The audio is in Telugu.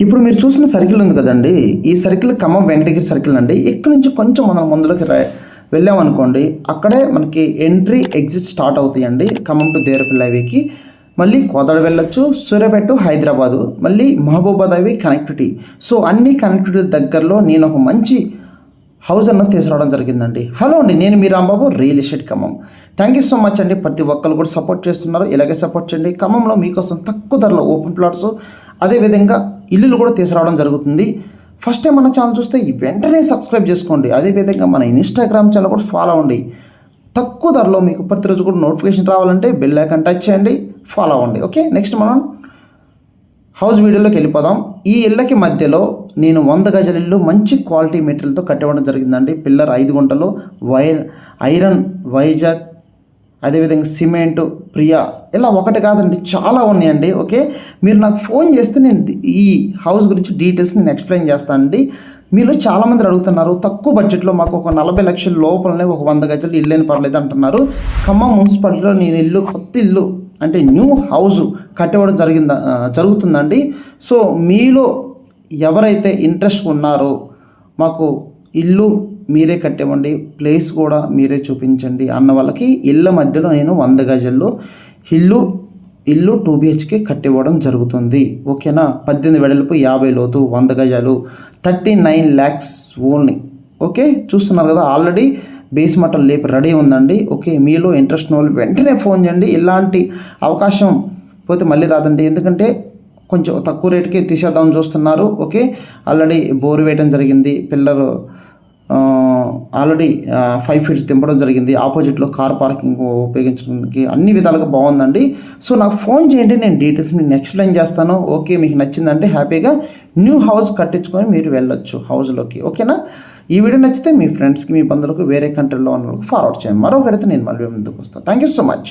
ఇప్పుడు మీరు చూసిన సర్కిల్ ఉంది కదండి, ఈ సర్కిల్ ఖమ్మం వెంకటగిరి సర్కిల్ అండి. ఇక్కడ నుంచి కొంచెం మనం ముందులోకి వెళ్ళామనుకోండి, అక్కడే మనకి ఎంట్రీ ఎగ్జిట్ స్టార్ట్ అవుతాయండి. ఖమ్మం టు దేవరపల్లి హైవేకి మళ్ళీ కోదాడ వెళ్ళొచ్చు, సూర్యాపేట హైదరాబాదు, మళ్ళీ మహబూబాద్ హైవే కనెక్టివిటీ. సో అన్ని కనెక్టివిటీ దగ్గరలో నేను ఒక మంచి హౌస్ అన్నది తీసుకురావడం జరిగిందండి. హలో అండి, నేను మీ Rambabu, real estate Khammam. Thank you so much అండి. ప్రతి ఒక్కరు కూడా సపోర్ట్ చేస్తున్నారు, ఇలాగే సపోర్ట్ చేయండి. ఖమ్మంలో మీకోసం తక్కువ ధరలో ఓపెన్ ప్లాట్స్, అదేవిధంగా ఇల్లులు కూడా తీసుకురావడం జరుగుతుంది. ఫస్ట్ టైం మన ఛానల్ చూస్తే వెంటనే సబ్స్క్రైబ్ చేసుకోండి. అదేవిధంగా మన ఇన్స్టాగ్రామ్ ఛానల్ కూడా ఫాలో అవ్వండి. తక్కువ ధరలో మీకు ప్రతిరోజు కూడా నోటిఫికేషన్ రావాలంటే బెల్ ఐకాన్ టచ్ చేయండి, ఫాలో అవ్వండి. ఓకే, నెక్స్ట్ మనం హౌస్ వీడియోలోకి వెళ్ళిపోదాం. ఈ ఇళ్ళకి మధ్యలో నేను 100 గజాల ఇల్లు మంచి క్వాలిటీ మెటీరియల్తో కట్టివ్వడం జరిగిందండి. పిల్లర్ 5 గుంటలు, ఐరన్ వైజాగ్, అదేవిధంగా సిమెంటు ప్రియా, ఇలా ఒకటి కాదండి, చాలా ఉన్నాయండి. ఓకే, మీరు నాకు ఫోన్ చేస్తే నేను ఈ హౌస్ గురించి డీటెయిల్స్ నేను ఎక్స్ప్లెయిన్ చేస్తానండి. మీరు చాలామంది అడుగుతున్నారు, తక్కువ బడ్జెట్లో మాకు ఒక 40 లక్షల లోపలనే ఒక 100 గజాలు ఇల్లు అయిన పర్లేదు అంటున్నారు. ఖమ్మం మున్సిపాలిటీలో నేను ఇల్లు, కొత్త ఇల్లు అంటే న్యూ హౌస్ కట్టివ్వడం జరుగుతుందండి. సో మీలో ఎవరైతే ఇంట్రెస్ట్ ఉన్నారో మాకు ఇల్లు మీరే కట్టివ్వండి, ప్లేస్ కూడా మీరే చూపించండి అన్న వాళ్ళకి ఇళ్ళ మధ్యలో నేను 100 గజాల్లో ఇల్లు 2 BHK కట్టివ్వడం జరుగుతుంది. ఓకేనా, 18 వెడల్పు, 50 లోతు, 100 గజాలు, 39 lakhs ఓన్లీ. ఓకే, చూస్తున్నారు కదా, ఆల్రెడీ బేస్ మటల్ లేపు రెడీ ఉందండి. ఓకే, మీలో ఇంట్రెస్ట్ ఉన్న వాళ్ళు వెంటనే ఫోన్ చేయండి. ఇలాంటి అవకాశం పోతే మళ్ళీ రాదండి, ఎందుకంటే కొంచెం తక్కువ రేటుకే తీసేద్దామని చూస్తున్నారు. ఓకే, ఆల్రెడీ బోర్ వేయడం జరిగింది, పిల్లలు ఆల్రెడీ 5 feet దింపడం జరిగింది, ఆపోజిట్లో కార్ పార్కింగ్ ఉపయోగించడానికి అన్ని విధాలుగా బాగుందండి. సో నాకు ఫోన్ చేయండి, నేను డీటెయిల్స్ నేను ఎక్స్ప్లెయిన్ చేస్తాను. ఓకే, మీకు నచ్చిందంటే హ్యాపీగా న్యూ హౌస్ కట్టించుకొని మీరు వెళ్ళొచ్చు హౌస్లోకి. ఓకేనా, ఈ వీడియో నచ్చితే మీ ఫ్రెండ్స్కి, మీ బంధువులకు, వేరే కంట్రీలో ఉన్న వాళ్ళకి ఫార్వర్డ్ చేయండి. మరొకటి నేను మళ్ళీ ముందుకు వస్తాను. Thank you so much.